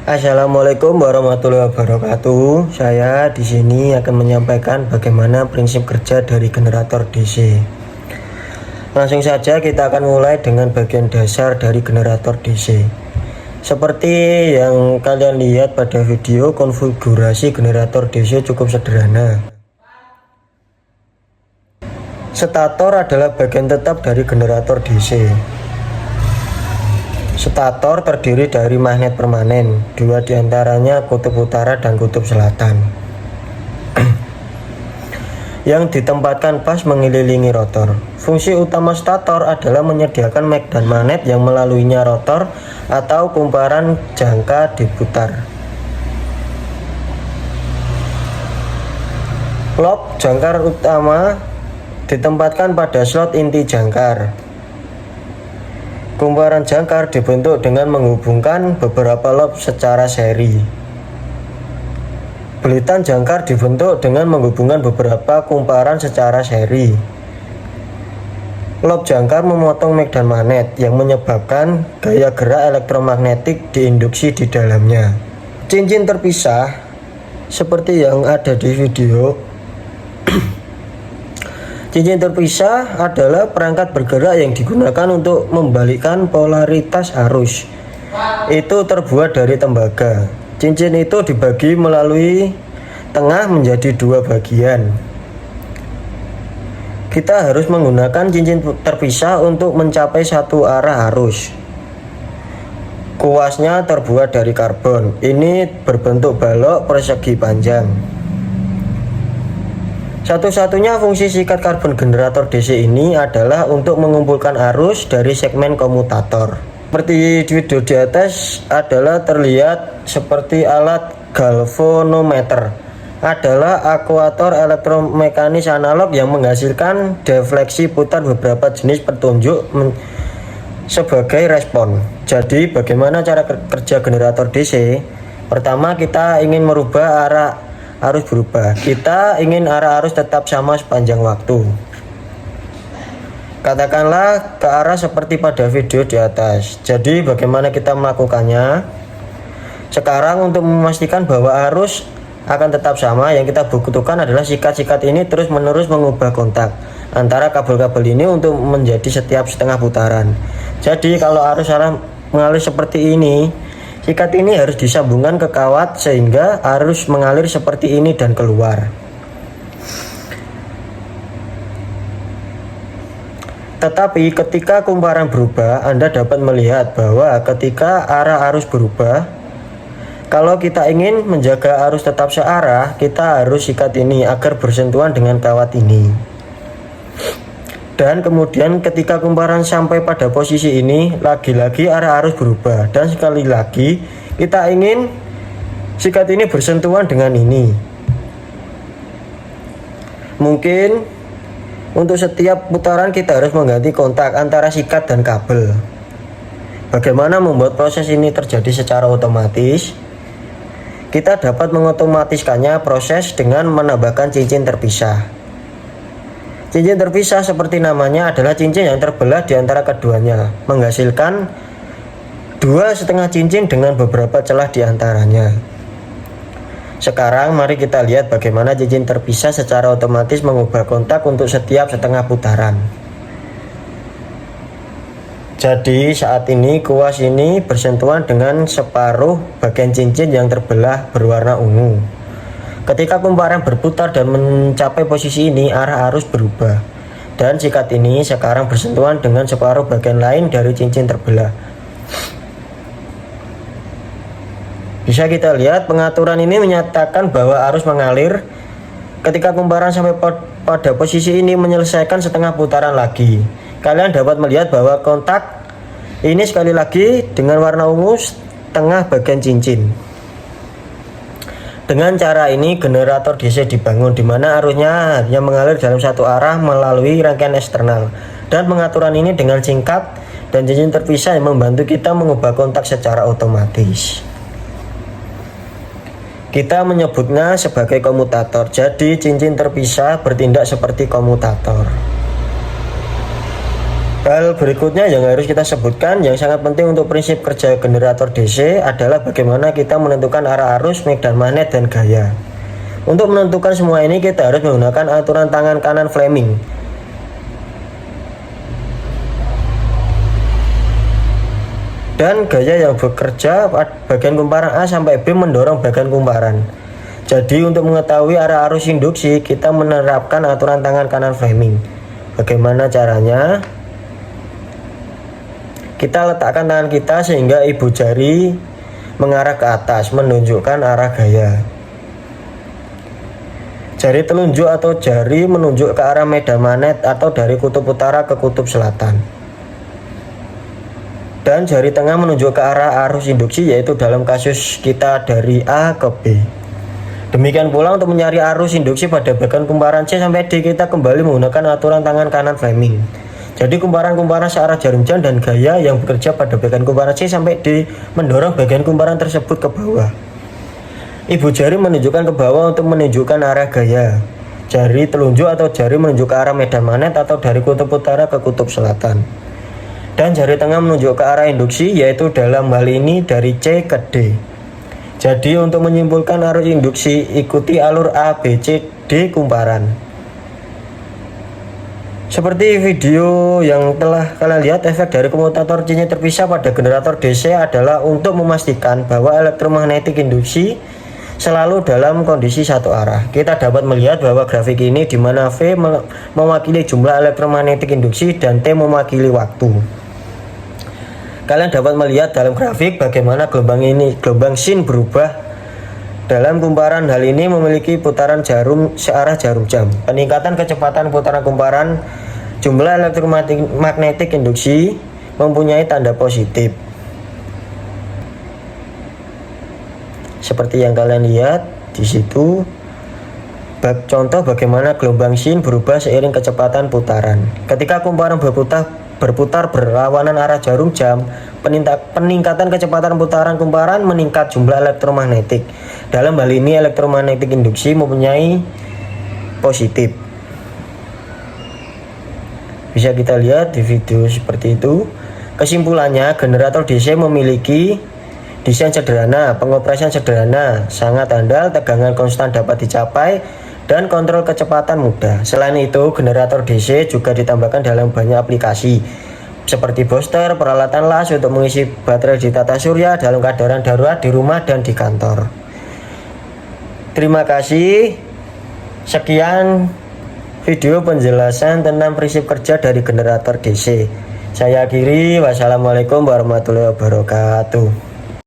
Assalamualaikum warahmatullahi wabarakatuh. Saya di sini akan menyampaikan bagaimana prinsip kerja dari generator DC. Langsung saja kita akan mulai dengan bagian dasar dari generator DC. Seperti yang kalian lihat pada video, konfigurasi generator DC cukup sederhana. Stator adalah bagian tetap dari generator DC. Stator terdiri dari magnet permanen, dua diantaranya kutub utara dan kutub selatan, yang ditempatkan pas mengelilingi rotor. Fungsi utama stator adalah menyediakan medan magnet yang melaluinya rotor atau kumparan jangka diputar. Lob jangkar utama ditempatkan pada slot inti jangkar. Kumparan jangkar dibentuk dengan menghubungkan beberapa lob secara seri. Belitan jangkar dibentuk dengan menghubungkan beberapa kumparan secara seri. Lob jangkar memotong medan magnet yang menyebabkan gaya gerak elektromagnetik diinduksi di dalamnya. Cincin terpisah seperti yang ada di video. Cincin terpisah adalah perangkat bergerak yang digunakan untuk membalikkan polaritas arus. Itu terbuat dari tembaga. Cincin itu dibagi melalui tengah menjadi dua bagian. Kita harus menggunakan cincin terpisah untuk mencapai satu arah arus. Kuasnya terbuat dari karbon. Ini berbentuk balok persegi panjang. Satu-satunya fungsi sikat karbon generator DC ini adalah untuk mengumpulkan arus dari segmen komutator. Seperti di video di atas adalah terlihat seperti alat galvanometer. Adalah akuator elektromekanis analog yang menghasilkan defleksi putar beberapa jenis petunjuk sebagai respon. Jadi bagaimana cara kerja generator DC? Pertama, kita ingin merubah arah arus berubah. Kita ingin arah arus tetap sama sepanjang waktu. Katakanlah ke arah seperti pada video di atas. Jadi bagaimana kita melakukannya? Sekarang untuk memastikan bahwa arus akan tetap sama, yang kita butuhkan adalah sikat-sikat ini terus-menerus mengubah kontak antara kabel-kabel ini untuk menjadi setiap setengah putaran. Jadi kalau arus mengalir seperti ini, sikat ini harus disambungkan ke kawat sehingga arus mengalir seperti ini dan keluar. Tetapi ketika kumparan berubah, Anda dapat melihat bahwa ketika arah arus berubah, kalau kita ingin menjaga arus tetap searah, kita harus sikat ini agar bersentuhan dengan kawat ini. Dan kemudian ketika kumparan sampai pada posisi ini, lagi-lagi arah arus berubah. Dan sekali lagi kita ingin sikat ini bersentuhan dengan ini. Mungkin untuk setiap putaran kita harus mengganti kontak antara sikat dan kabel. Bagaimana membuat proses ini terjadi secara otomatis? Kita dapat mengotomatiskannya proses dengan menambahkan cincin terpisah. Cincin terpisah seperti namanya adalah cincin yang terbelah di antara keduanya, menghasilkan dua setengah cincin dengan beberapa celah di antaranya. Sekarang mari kita lihat bagaimana cincin terpisah secara otomatis mengubah kontak untuk setiap setengah putaran. Jadi saat ini kuas ini bersentuhan dengan separuh bagian cincin yang terbelah berwarna ungu. Ketika kumparan berputar dan mencapai posisi ini, arah arus berubah. Dan sikat ini sekarang bersentuhan dengan separuh bagian lain dari cincin terbelah. Bisa kita lihat pengaturan ini menyatakan bahwa arus mengalir. Ketika kumparan sampai pada posisi ini menyelesaikan setengah putaran lagi. Kalian dapat melihat bahwa kontak ini sekali lagi dengan warna ungu tengah bagian cincin. Dengan cara ini generator DC dibangun di mana arusnya hanya mengalir dalam satu arah melalui rangkaian eksternal. Dan pengaturan ini dengan singkat dan cincin terpisah yang membantu kita mengubah kontak secara otomatis. Kita menyebutnya sebagai komutator. Jadi cincin terpisah bertindak seperti komutator. Hal berikutnya yang harus kita sebutkan yang sangat penting untuk prinsip kerja generator DC adalah bagaimana kita menentukan arah arus, medan magnet, dan gaya. Untuk menentukan semua ini kita harus menggunakan aturan tangan kanan Fleming. Dan gaya yang bekerja bagian kumparan A sampai B mendorong bagian kumparan. Jadi untuk mengetahui arah arus induksi kita menerapkan aturan tangan kanan Fleming. Bagaimana caranya? Kita letakkan tangan kita sehingga ibu jari mengarah ke atas menunjukkan arah gaya. Jari telunjuk atau jari menunjuk ke arah medan magnet atau dari kutub utara ke kutub selatan. Dan jari tengah menunjuk ke arah arus induksi, yaitu dalam kasus kita dari A ke B. Demikian pula untuk mencari arus induksi pada bagian kumparan C sampai D kita kembali menggunakan aturan tangan kanan Fleming. Jadi kumparan-kumparan searah jarum jam dan gaya yang bekerja pada bagian kumparan C sampai D mendorong bagian kumparan tersebut ke bawah. Ibu jari menunjukkan ke bawah untuk menunjukkan arah gaya. Jari telunjuk atau jari menunjuk ke arah medan magnet atau dari kutub utara ke kutub selatan. Dan jari tengah menunjuk ke arah induksi, yaitu dalam hal ini dari C ke D. Jadi untuk menyimpulkan arus induksi ikuti alur A, B, C, D kumparan. Seperti video yang telah kalian lihat, efek dari komutator cincin terpisah pada generator DC adalah untuk memastikan bahwa elektromagnetik induksi selalu dalam kondisi satu arah. Kita dapat melihat bahwa grafik ini di mana V mewakili jumlah elektromagnetik induksi dan T mewakili waktu. Kalian dapat melihat dalam grafik bagaimana gelombang sin berubah dalam kumparan. Hal ini memiliki putaran jarum searah jarum jam. Peningkatan kecepatan putaran kumparan, jumlah elektromagnetik induksi mempunyai tanda positif. Seperti yang kalian lihat di situ. Contoh bagaimana gelombang sin berubah seiring kecepatan putaran. Ketika kumparan berputar berlawanan arah jarum jam, peningkatan kecepatan putaran kumparan meningkat jumlah elektromagnetik. Dalam hal ini elektromagnetik induksi mempunyai positif. Bisa kita lihat di video seperti itu. Kesimpulannya, generator DC memiliki desain sederhana, pengoperasian sederhana, sangat andal, tegangan konstan dapat dicapai, dan kontrol kecepatan mudah. Selain itu, generator DC juga ditambahkan dalam banyak aplikasi seperti booster, peralatan las untuk mengisi baterai di tata surya dalam keadaan darurat di rumah dan di kantor. Terima kasih. Sekian video penjelasan tentang prinsip kerja dari generator DC. Saya akhiri. Wassalamualaikum warahmatullahi wabarakatuh.